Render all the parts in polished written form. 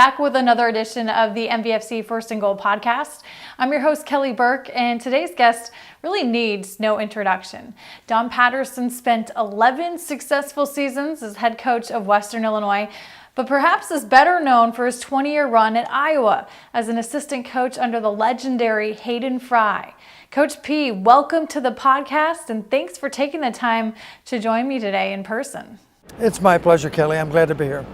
back with another edition of the MVFC First and Goal podcast. I'm your host, Kelly Burke, and today's guest really needs no introduction. Don Patterson spent 11 successful seasons as head coach of Western Illinois, but perhaps is better known for his 20-year run at Iowa as an assistant coach under the legendary Hayden Fry. Coach P, welcome to the podcast, and thanks for taking the time to join me today in person. It's my pleasure, Kelly. I'm glad to be here.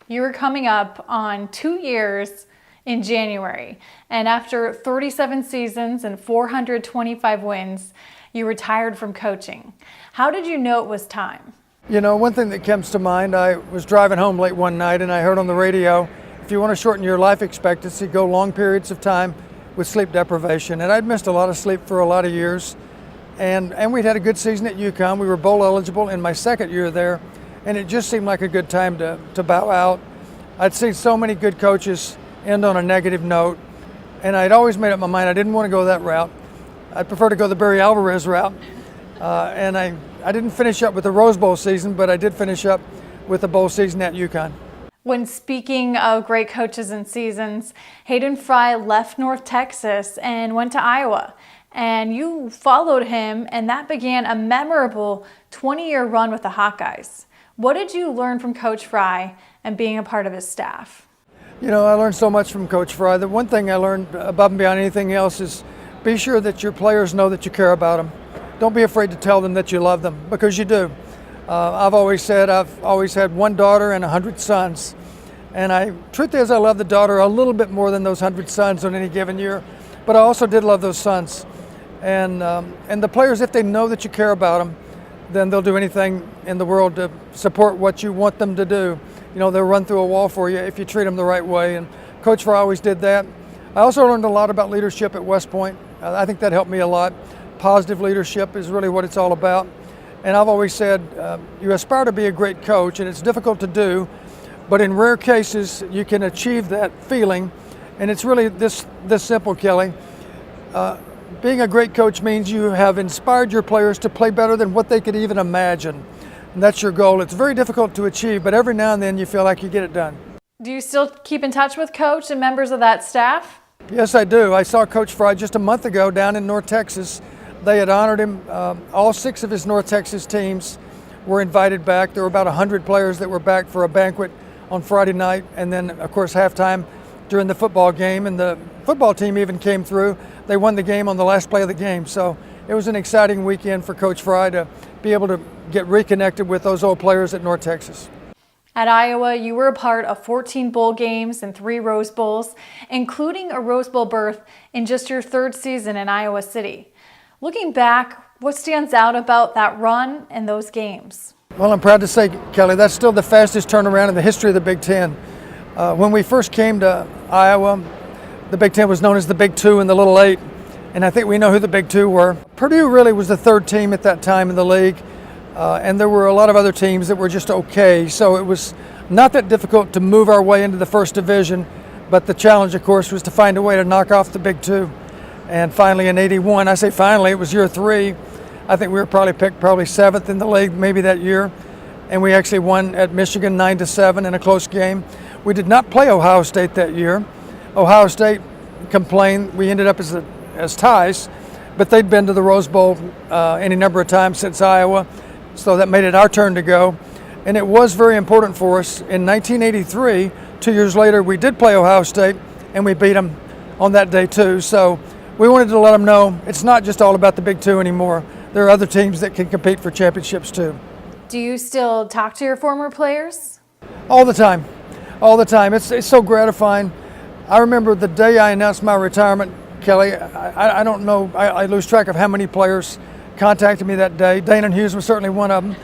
You were coming up on 2 years in January, and after 37 seasons and 425 wins, you retired from coaching. How did you know it was time? You know, one thing that comes to mind, I was driving home late one night and I heard on the radio, if you want to shorten your life expectancy, go long periods of time with sleep deprivation. And I'd missed a lot of sleep for a lot of years. And we'd had a good season at UConn. We were bowl eligible in my second year there. And it just seemed like a good time to bow out. I'd seen so many good coaches end on a negative note. And I'd always made up my mind I didn't want to go that route. I'd prefer to go the Barry Alvarez route. And I didn't finish up with the Rose Bowl season, but I did finish up with the bowl season at UConn. When speaking of great coaches and seasons, Hayden Fry left North Texas and went to Iowa. And you followed him, and that began a memorable 20-year run with the Hawkeyes. What did you learn from Coach Fry and being a part of his staff? You know, I learned so much from Coach Fry. The one thing I learned above and beyond anything else is be sure that your players know that you care about them. Don't be afraid to tell them that you love them, because you do. I've always said I've always had one daughter and 100 sons. And truth is, I love the daughter a little bit more than those 100 sons on any given year. But I also did love those sons. And the players, if they know that you care about them, then they'll do anything in the world to support what you want them to do. You know, they'll run through a wall for you if you treat them the right way. And Coach Fry always did that. I also learned a lot about leadership at West Point. I think that helped me a lot. Positive leadership is really what it's all about. And I've always said, you aspire to be a great coach, and it's difficult to do, but in rare cases, you can achieve that feeling. And it's really this simple, Kelly. Being a great coach means you have inspired your players to play better than what they could even imagine. And that's your goal. It's very difficult to achieve, but every now and then you feel like you get it done. Do you still keep in touch with Coach and members of that staff? Yes, I do. I saw Coach Fry just a month ago down in North Texas. They had honored him. All 6 of his North Texas teams were invited back. There were about 100 players that were back for a banquet on Friday night, and then, of course, halftime during the football game. And the football team even came through. They won the game on the last play of the game. So it was an exciting weekend for Coach Fry to be able to get reconnected with those old players at North Texas. At Iowa, you were a part of 14 bowl games and 3 Rose Bowls, including a Rose Bowl berth in just your 3rd season in Iowa City. Looking back, what stands out about that run and those games? Well, I'm proud to say, Kelly, that's still the fastest turnaround in the history of the Big Ten. When we first came to Iowa, the Big Ten was known as the Big Two and the Little Eight, and I think we know who the Big Two were. Purdue really was the 3rd team at that time in the league, and there were a lot of other teams that were just okay, so it was not that difficult to move our way into the 1st division, but the challenge, of course, was to find a way to knock off the Big Two. And finally in '81, I say finally, it was year 3. I think we were probably picked 7th in the league maybe that year, and we actually won at Michigan 9-7 in a close game. We did not play Ohio State that year. Ohio State complained. We ended up as ties, but they'd been to the Rose Bowl any number of times since Iowa, so that made it our turn to go. And it was very important for us. In 1983, 2 years later, we did play Ohio State, and we beat them on that day too. So we wanted to let them know it's not just all about the Big Two anymore. There are other teams that can compete for championships too. Do you still talk to your former players? All the time. All the time. It's so gratifying. I remember the day I announced my retirement, Kelly, I don't know, I lose track of how many players contacted me that day. Dana and Hughes was certainly one of them.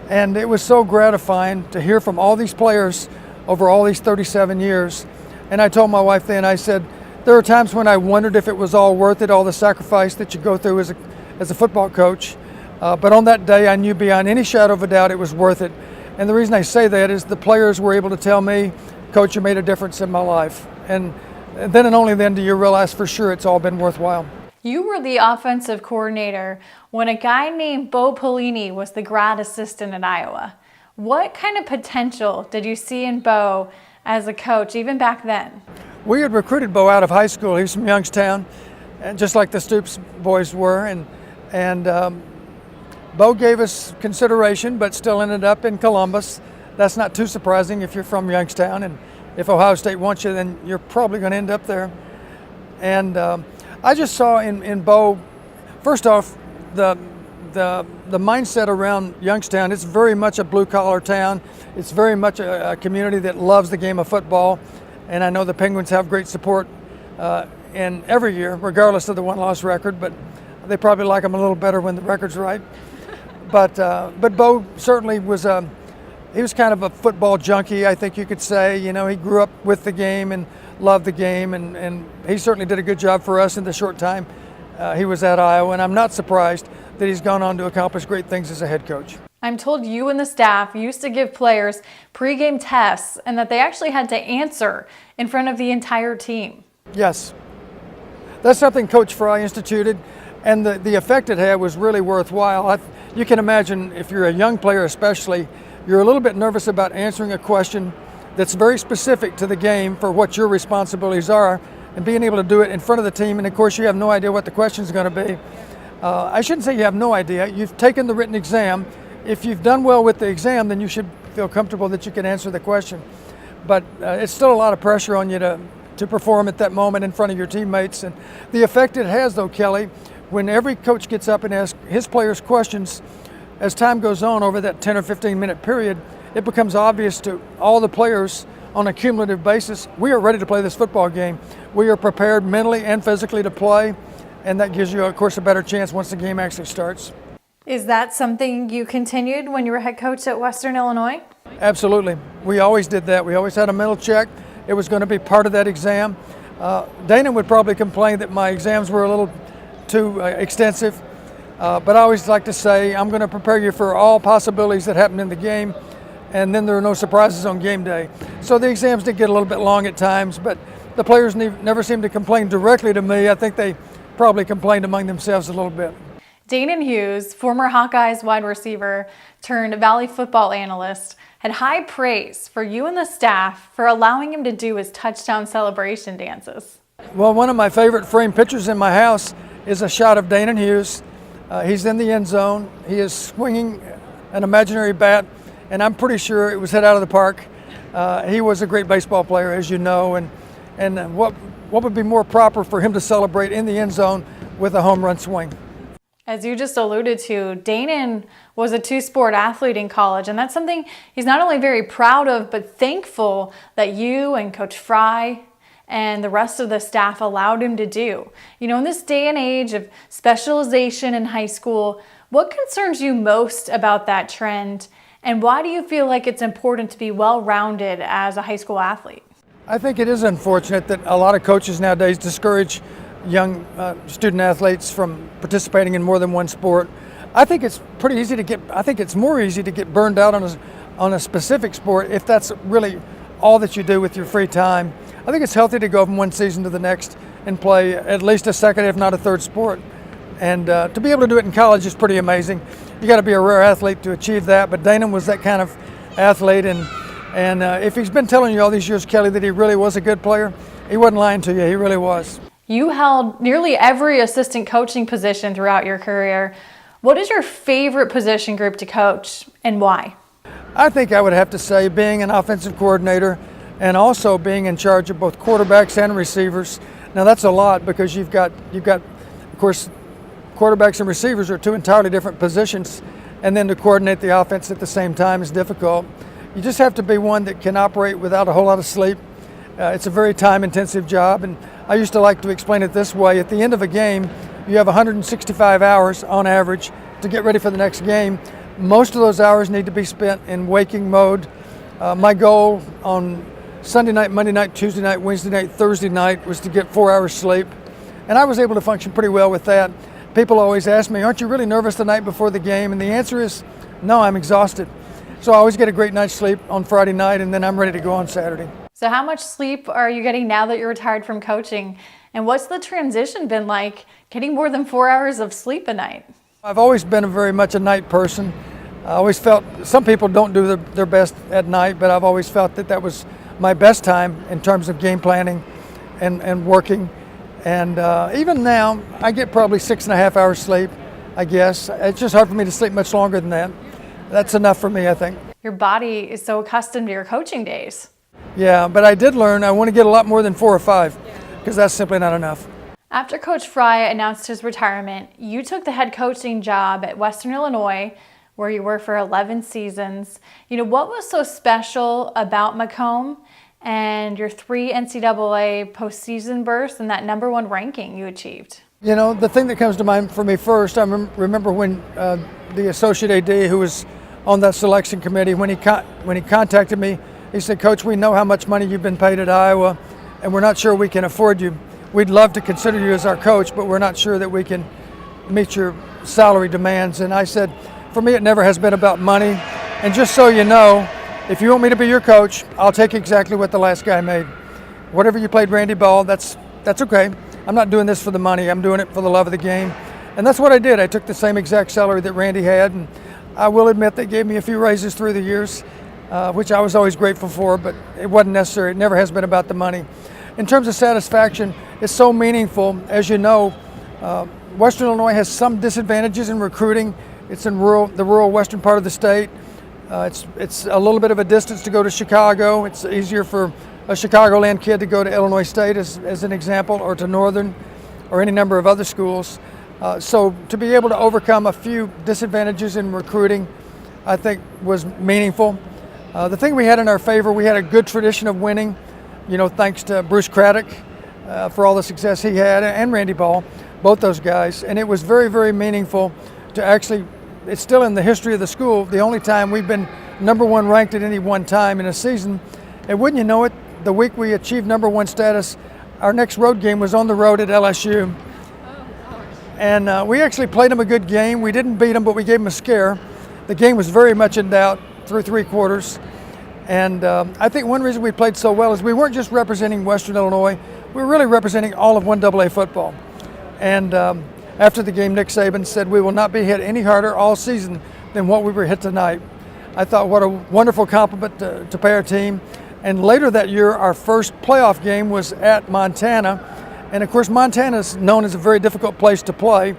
And it was so gratifying to hear from all these players over all these 37 years. And I told my wife then, I said, there are times when I wondered if it was all worth it, all the sacrifice that you go through as a football coach. But on that day, I knew beyond any shadow of a doubt it was worth it. And the reason I say that is the players were able to tell me, Coach, you made a difference in my life. And then and only then do you realize for sure it's all been worthwhile. You were the offensive coordinator when a guy named Bo Pelini was the grad assistant at Iowa. What kind of potential did you see in Bo as a coach, even back then? We had recruited Bo out of high school. He's from Youngstown, and just like the Stoops boys were, and Bo gave us consideration, but still ended up in Columbus. That's not too surprising if you're from Youngstown, and if Ohio State wants you, then you're probably going to end up there. And I just saw in Bo, first off, the mindset around Youngstown. It's very much a blue-collar town. It's very much a community that loves the game of football, and I know the Penguins have great support in every year, regardless of the win-loss record, but they probably like them a little better when the record's right. But Bo certainly was he was kind of a football junkie, I think you could say. You know, he grew up with the game and loved the game, and he certainly did a good job for us in the short time he was at Iowa, and I'm not surprised that he's gone on to accomplish great things as a head coach. I'm told you and the staff used to give players pregame tests and that they actually had to answer in front of the entire team. Yes. That's something Coach Fry instituted, and the effect it had was really worthwhile. You can imagine if you're a young player especially, you're a little bit nervous about answering a question that's very specific to the game for what your responsibilities are, and being able to do it in front of the team, and of course you have no idea what the question's going to be. I shouldn't say you have no idea. You've taken the written exam. If you've done well with the exam, then you should feel comfortable that you can answer the question. But it's still a lot of pressure on you to perform at that moment in front of your teammates. And the effect it has, though, Kelly, when every coach gets up and asks his players questions, as time goes on over that 10 or 15 minute period, it becomes obvious to all the players on a cumulative basis, we are ready to play this football game. We are prepared mentally and physically to play, and that gives you, of course, a better chance once the game actually starts. Is that something you continued when you were head coach at Western Illinois? Absolutely. We always did that. We always had a mental check. It was going to be part of that exam. Dana would probably complain that my exams were a little too extensive, but I always like to say, I'm going to prepare you for all possibilities that happen in the game, and then there are no surprises on game day. So the exams did get a little bit long at times, but the players never seemed to complain directly to me. I think they probably complained among themselves a little bit. Danon Hughes, former Hawkeyes wide receiver turned Valley football analyst, had high praise for you and the staff for allowing him to do his touchdown celebration dances. Well, one of my favorite framed pictures in my house is a shot of Danon Hughes. He's in the end zone. He is swinging an imaginary bat, and I'm pretty sure it was hit out of the park. He was a great baseball player, as you know, and what would be more proper for him to celebrate in the end zone with a home run swing? As you just alluded to, Danon was a two-sport athlete in college, and that's something he's not only very proud of, but thankful that you and Coach Fry and the rest of the staff allowed him to do. You know, in this day and age of specialization in high school, what concerns you most about that trend, and why do you feel like it's important to be well-rounded as a high school athlete? I think it is unfortunate that a lot of coaches nowadays discourage young student athletes from participating in more than one sport. I think it's pretty easy to get, I think it's more easy to get burned out on a specific sport if that's really all that you do with your free time. I think it's healthy to go from one season to the next and play at least a second, if not a third sport. And to be able to do it in college is pretty amazing. You got to be a rare athlete to achieve that, but Danon was that kind of athlete, and if he's been telling you all these years, Kelly, that he really was a good player, he wasn't lying to you, he really was. You held nearly every assistant coaching position throughout your career. What is your favorite position group to coach, and why? I think I would have to say being an offensive coordinator and also being in charge of both quarterbacks and receivers. Now that's a lot because you've got of course, quarterbacks and receivers are two entirely different positions, and then to coordinate the offense at the same time is difficult. You just have to be one that can operate without a whole lot of sleep. It's a very time-intensive job, and I used to like to explain it this way. At the end of a game, you have 165 hours on average to get ready for the next game. Most of those hours need to be spent in waking mode. My goal on Sunday night, Monday night, Tuesday night, Wednesday night, Thursday night was to get 4 hours sleep, and I was able to function pretty well with that. People always ask me, aren't you really nervous the night before the game? And the answer is, no, I'm exhausted. So I always get a great night's sleep on Friday night, and then I'm ready to go on Saturday. So how much sleep are you getting now that you're retired from coaching? And what's the transition been like, getting more than 4 hours of sleep a night? I've always been very much a night person. I always felt, some people don't do their best at night, but I've always felt that was my best time in terms of game planning and working. And even now, I get probably 6.5 hours sleep, I guess. It's just hard for me to sleep much longer than that. That's enough for me, I think. Your body is so accustomed to your coaching days. Yeah, but I did learn I want to get a lot more than 4 or 5, because that's simply not enough. After Coach Fry announced his retirement, you took the head coaching job at Western Illinois, where you were for 11 seasons. What was so special about Macomb and your 3 NCAA postseason bursts and that #1 ranking you achieved? The thing that comes to mind for me first, I remember when the associate AD who was on that selection committee, when he contacted me, he said, "Coach, we know how much money you've been paid at Iowa, and we're not sure we can afford you. We'd love to consider you as our coach, but we're not sure that we can meet your salary demands." And I said, for me, it never has been about money. And just so you know, if you want me to be your coach, I'll take exactly what the last guy made. Whatever you paid Randy Ball, that's okay. I'm not doing this for the money. I'm doing it for the love of the game. And that's what I did. I took the same exact salary that Randy had. And I will admit they gave me a few raises through the years, which I was always grateful for, but it wasn't necessary. It never has been about the money. In terms of satisfaction, it's so meaningful. As you know, Western Illinois has some disadvantages in recruiting. It's in the rural western part of the state. It's a little bit of a distance to go to Chicago. It's easier for a Chicagoland kid to go to Illinois State, as an example, or to Northern, or any number of other schools. So to be able to overcome a few disadvantages in recruiting, I think was meaningful. The thing we had in our favor, we had a good tradition of winning, thanks to Bruce Craddock for all the success he had, and Randy Ball, both those guys. And it was very, very meaningful to actually, it's still in the history of the school, the only time we've been #1 ranked at any one time in a season. And wouldn't you know it, the week we achieved #1 status, our next road game was on the road at LSU. And we actually played them a good game. We didn't beat them, but we gave them a scare. The game was very much in doubt through 3 quarters. And I think one reason we played so well is we weren't just representing Western Illinois, we were really representing all of 1AA football. And after the game, Nick Saban said, "We will not be hit any harder all season than what we were hit tonight." I thought, what a wonderful compliment to pay our team. And later that year, our first playoff game was at Montana. And of course, Montana is known as a very difficult place to play,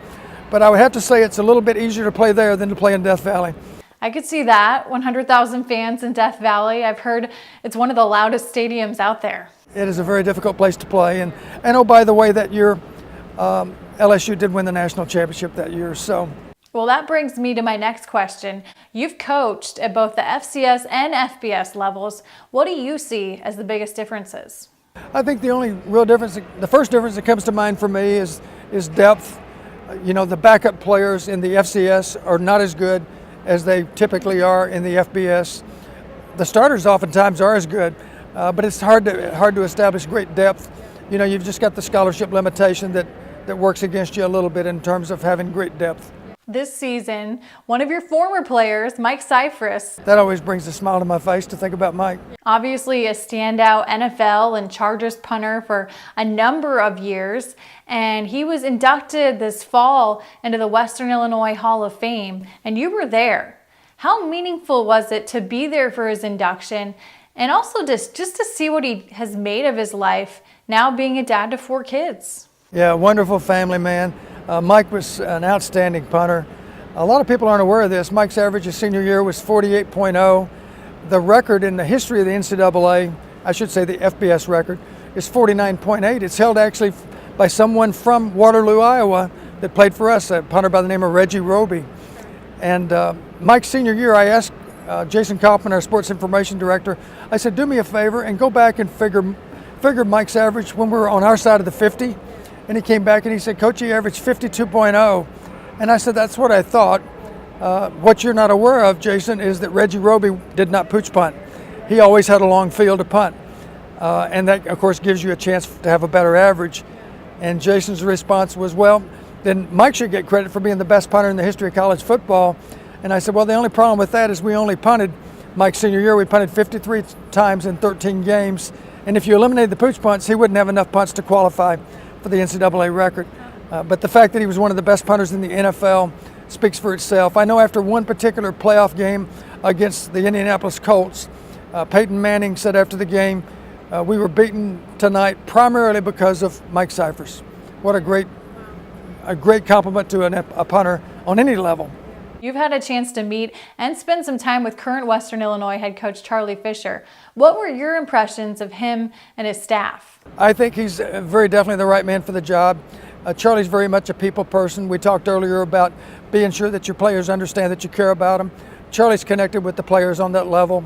but I would have to say it's a little bit easier to play there than to play in Death Valley. I could see that. 100,000 fans in Death Valley. I've heard it's one of the loudest stadiums out there. It is a very difficult place to play. And oh, by the way, that year, LSU did win the national championship that year. So, well, that brings me to my next question. You've coached at both the FCS and FBS levels. What do you see as the biggest differences? I think the only real difference, the first difference that comes to mind for me is depth. The backup players in the FCS are not as good as they typically are in the FBS. The starters oftentimes are as good, but it's hard to establish great depth. You've just got the scholarship limitation that works against you a little bit in terms of having great depth. This season, one of your former players, Mike Cypress. That always brings a smile to my face to think about Mike. Obviously a standout NFL and Chargers punter for a number of years, and he was inducted this fall into the Western Illinois Hall of Fame, and you were there. How meaningful was it to be there for his induction, and also just to see what he has made of his life, now being a dad to 4 kids? Yeah, wonderful family man. Mike was an outstanding punter. A lot of people aren't aware of this. Mike's average his senior year was 48.0. The record in the history of the NCAA, I should say the FBS record, is 49.8. It's held actually by someone from Waterloo, Iowa, that played for us, a punter by the name of Reggie Roby. And Mike's senior year, I asked Jason Kaufman, our sports information director, I said, do me a favor and go back and figure Mike's average when we were on our side of the 50. And he came back and he said, Coach, he averaged 52.0. And I said, that's what I thought. What you're not aware of, Jason, is that Reggie Roby did not pooch punt. He always had a long field to punt. And that, of course, gives you a chance to have a better average. And Jason's response was, well, then Mike should get credit for being the best punter in the history of college football. And I said, well, the only problem with that is we only punted, Mike's senior year, we punted 53 times in 13 games. And if you eliminated the pooch punts, he wouldn't have enough punts to qualify for the NCAA record. But the fact that he was one of the best punters in the NFL speaks for itself. I know after one particular playoff game against the Indianapolis Colts, Peyton Manning said after the game, we were beaten tonight primarily because of Mike Cypress. What a great compliment to a punter on any level. You've had a chance to meet and spend some time with current Western Illinois head coach Charlie Fisher. What were your impressions of him and his staff? I think he's very definitely the right man for the job. Charlie's very much a people person. We talked earlier about being sure that your players understand that you care about them. Charlie's connected with the players on that level.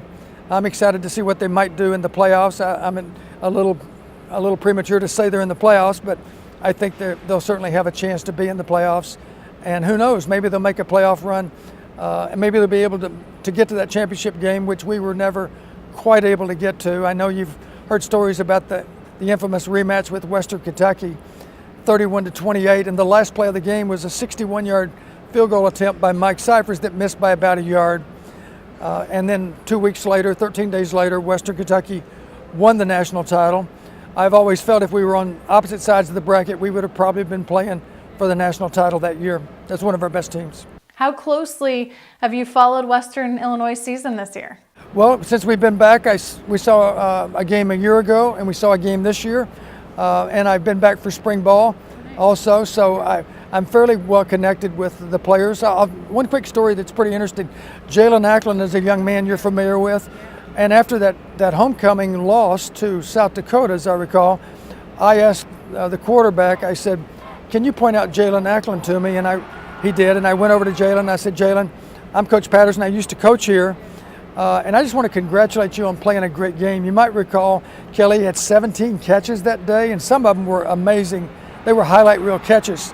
I'm excited to see what they might do in the playoffs. I'm a little premature to say they're in the playoffs, but I think they'll certainly have a chance to be in the playoffs. And who knows, maybe they'll make a playoff run, and maybe they'll be able to get to that championship game, which we were never quite able to get to. I know you've heard stories about the infamous rematch with Western Kentucky, 31-28, and the last play of the game was a 61-yard field goal attempt by Mike Cypress that missed by about a yard. And then 2 weeks later, 13 days later, Western Kentucky won the national title. I've always felt if we were on opposite sides of the bracket, we would have probably been playing for the national title that year. That's one of our best teams. How closely have you followed Western Illinois' season this year? Well, since we've been back, we saw a game a year ago, and we saw a game this year. And I've been back for spring ball also, so I'm fairly well connected with the players. One quick story that's pretty interesting. Jalen Ackland is a young man you're familiar with, and after that homecoming loss to South Dakota, as I recall, I asked the quarterback, I said, can you point out Jalen Ackland to me? And he did, and I went over to Jalen and I said, Jalen, I'm Coach Patterson, I used to coach here, and I just want to congratulate you on playing a great game. You might recall Kelly had 17 catches that day, and some of them were amazing. They were highlight reel catches.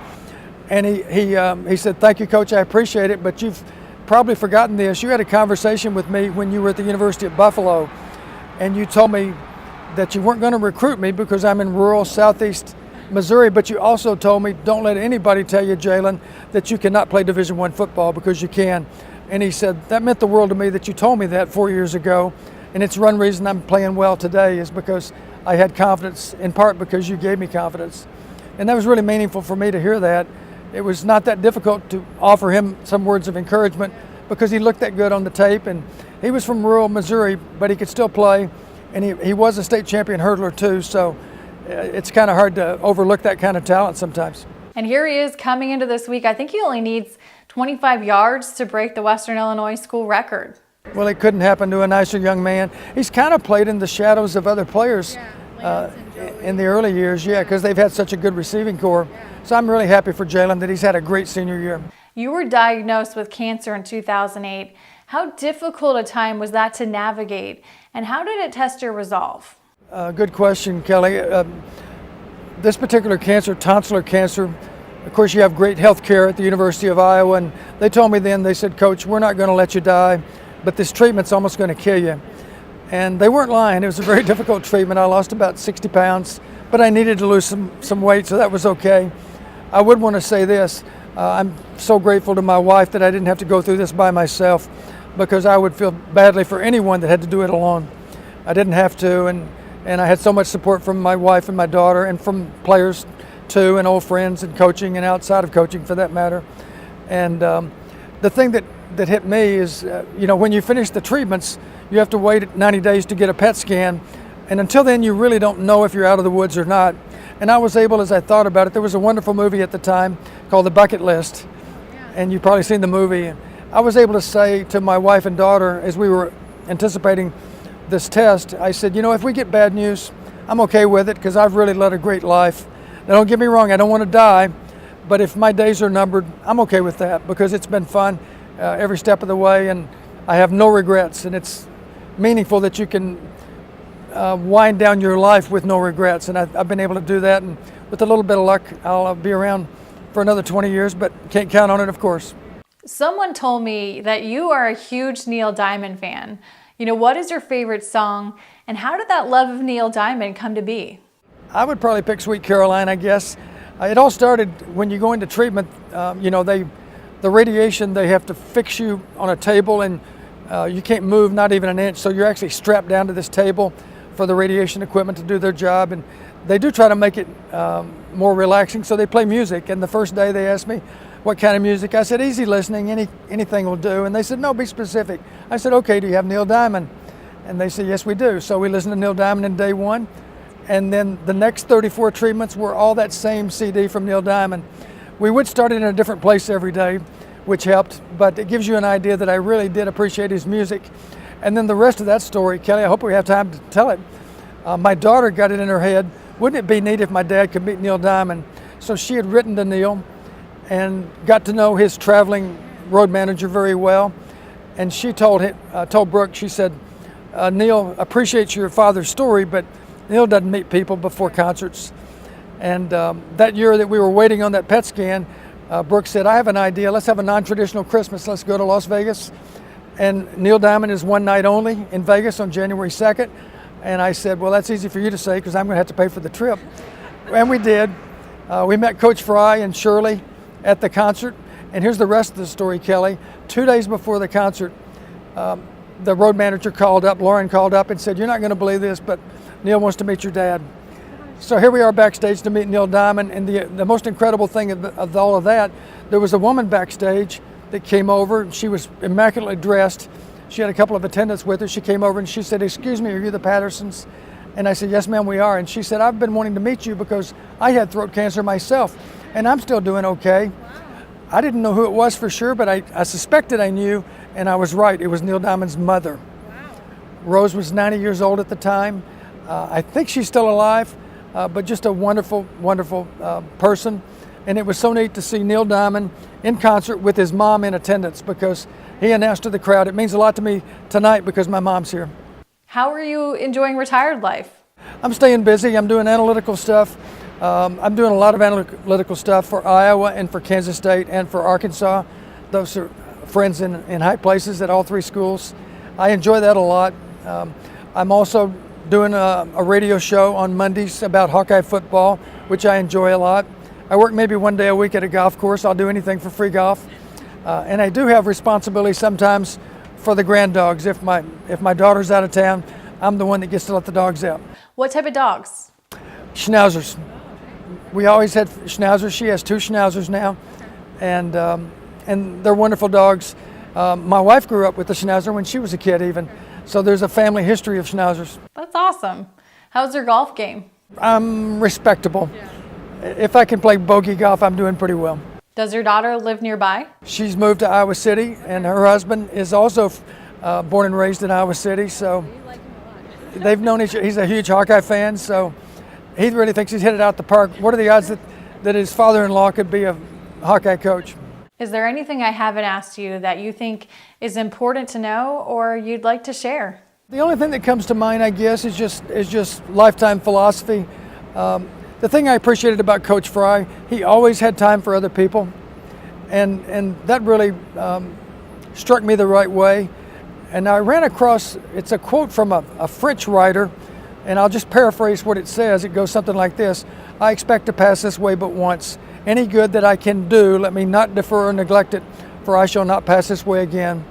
And he said, thank you, Coach, I appreciate it, but you've probably forgotten this. You had a conversation with me when you were at the University of Buffalo, and you told me that you weren't going to recruit me because I'm in rural southeast Missouri, but you also told me, don't let anybody tell you, Jalen, that you cannot play Division I football, because you can. And he said, that meant the world to me that you told me that 4 years ago, and it's one reason I'm playing well today is because I had confidence, in part because you gave me confidence. And that was really meaningful for me to hear that. It was not that difficult to offer him some words of encouragement because he looked that good on the tape, and he was from rural Missouri, but he could still play, and he was a state champion hurdler too, so it's kind of hard to overlook that kind of talent sometimes. And here he is coming into this week. I think he only needs 25 yards to break the Western Illinois school record. Well, it couldn't happen to a nicer young man. He's kind of played in the shadows of other players in the early years, because they've had such a good receiving corps. So I'm really happy for Jalen that he's had a great senior year. You were diagnosed with cancer in 2008. How difficult a time was that to navigate, and how did it test your resolve? Good question, Kelly. This particular cancer, tonsillar cancer, of course you have great health care at the University of Iowa, and they told me then, they said, Coach, we're not going to let you die, but this treatment's almost going to kill you. And they weren't lying. It was a very difficult treatment. I lost about 60 pounds, but I needed to lose some weight, so that was okay. I would want to say this. I'm so grateful to my wife that I didn't have to go through this by myself, because I would feel badly for anyone that had to do it alone. I didn't have to, and I had so much support from my wife and my daughter, and from players too, and old friends, and coaching, and outside of coaching for that matter. And the thing that hit me is, when you finish the treatments, you have to wait 90 days to get a PET scan, and until then you really don't know if you're out of the woods or not. And I was able, as I thought about it, there was a wonderful movie at the time called The Bucket List, and you've probably seen the movie. I was able to say to my wife and daughter, as we were anticipating this test, I said, if we get bad news, I'm okay with it, because I've really led a great life. Now, don't get me wrong, I don't want to die, but if my days are numbered, I'm okay with that, because it's been fun every step of the way, and I have no regrets, and it's meaningful that you can wind down your life with no regrets, and I've been able to do that, and with a little bit of luck, I'll be around for another 20 years, but can't count on it, of course. Someone told me that you are a huge Neil Diamond fan. What is your favorite song, and how did that love of Neil Diamond come to be? I would probably pick Sweet Caroline, I guess. It all started when you go into treatment. The radiation, they have to fix you on a table, and you can't move not even an inch, so you're actually strapped down to this table for the radiation equipment to do their job, and they do try to make it more relaxing, so they play music. And the first day they asked me what kind of music. I said, easy listening, anything will do. And they said, no, be specific. I said, okay, do you have Neil Diamond? And they said, yes, we do. So we listened to Neil Diamond in day one. And then the next 34 treatments were all that same CD from Neil Diamond. We would start it in a different place every day, which helped, but it gives you an idea that I really did appreciate his music. And then the rest of that story, Kelly, I hope we have time to tell it. My daughter got it in her head, wouldn't it be neat if my dad could meet Neil Diamond? So she had written to Neil and got to know his traveling road manager very well. And she told Brooke, she said, Neil appreciates your father's story, but Neil doesn't meet people before concerts. And that year that we were waiting on that PET scan, Brooke said, I have an idea. Let's have a non-traditional Christmas. Let's go to Las Vegas. And Neil Diamond is one night only in Vegas on January 2nd. And I said, well, that's easy for you to say because I'm going to have to pay for the trip. And we did. We met Coach Fry and Shirley at the concert. And here's the rest of the story, Kelly. 2 days before the concert, the road manager called up, Lauren called up and said, you're not going to believe this, but Neil wants to meet your dad. So here we are backstage to meet Neil Diamond, and the most incredible thing of all of that, there was a woman backstage that came over. She was immaculately dressed. She had a couple of attendants with her. She came over and she said, excuse me, are you the Pattersons? And I said, yes, ma'am, we are. And she said, I've been wanting to meet you because I had throat cancer myself, and I'm still doing okay. I didn't know who it was for sure, but I suspected I knew, and I was right. It was Neil Diamond's mother. Wow. Rose was 90 years old at the time. I think she's still alive. But just a wonderful, wonderful person. And it was so neat to see Neil Diamond in concert with his mom in attendance because he announced to the crowd, it means a lot to me tonight because my mom's here. How are you enjoying retired life? I'm staying busy. I'm doing analytical stuff. I'm doing a lot of analytical stuff for Iowa and for Kansas State and for Arkansas. Those are friends in high places at all three schools. I enjoy that a lot. I'm also doing a radio show on Mondays about Hawkeye football, which I enjoy a lot. I work maybe one day a week at a golf course. I'll do anything for free golf. And I do have responsibility sometimes for the grand dogs. If my daughter's out of town, I'm the one that gets to let the dogs out. What type of dogs? Schnauzers. We always had Schnauzers. She has 2 Schnauzers now, and they're wonderful dogs. My wife grew up with the Schnauzer when she was a kid even. So there's a family history of Schnauzers. That's awesome. How's your golf game? I'm respectable. Yeah. If I can play bogey golf, I'm doing pretty well. Does your daughter live nearby? She's moved to Iowa City, and her husband is also born and raised in Iowa City. So they've known each other. He's a huge Hawkeye fan, so he really thinks he's hit it out the park. What are the odds that his father-in-law could be a Hawkeye coach? Is there anything I haven't asked you that you think is important to know or you'd like to share? The only thing that comes to mind, I guess, is just lifetime philosophy. The thing I appreciated about Coach Fry, he always had time for other people, and that really struck me the right way. And I ran across, it's a quote from a French writer, and I'll just paraphrase what it says. It goes something like this: I expect to pass this way but once. Any good that I can do, let me not defer or neglect it, for I shall not pass this way again.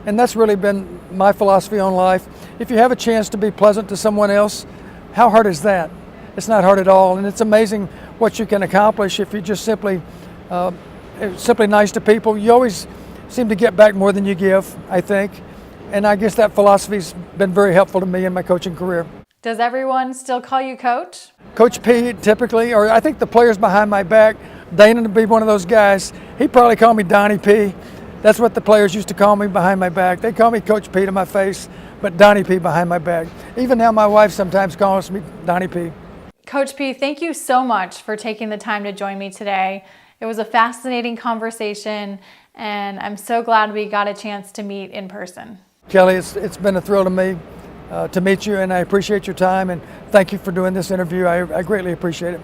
And that's really been my philosophy on life. If you have a chance to be pleasant to someone else, how hard is that? It's not hard at all, and it's amazing what you can accomplish if you're just simply nice to people. You always seem to get back more than you give, I think, and I guess that philosophy's been very helpful to me in my coaching career. Does everyone still call you Coach? Coach P, typically, or I think the players behind my back, Dana to be one of those guys. He'd probably call me Donnie P. That's what the players used to call me behind my back. They call me Coach P to my face, but Donnie P behind my back. Even now my wife sometimes calls me Donnie P. Coach P, thank you so much for taking the time to join me today. It was a fascinating conversation, and I'm so glad we got a chance to meet in person. Kelly, it's been a thrill to me to meet you, and I appreciate your time, and thank you for doing this interview. I greatly appreciate it.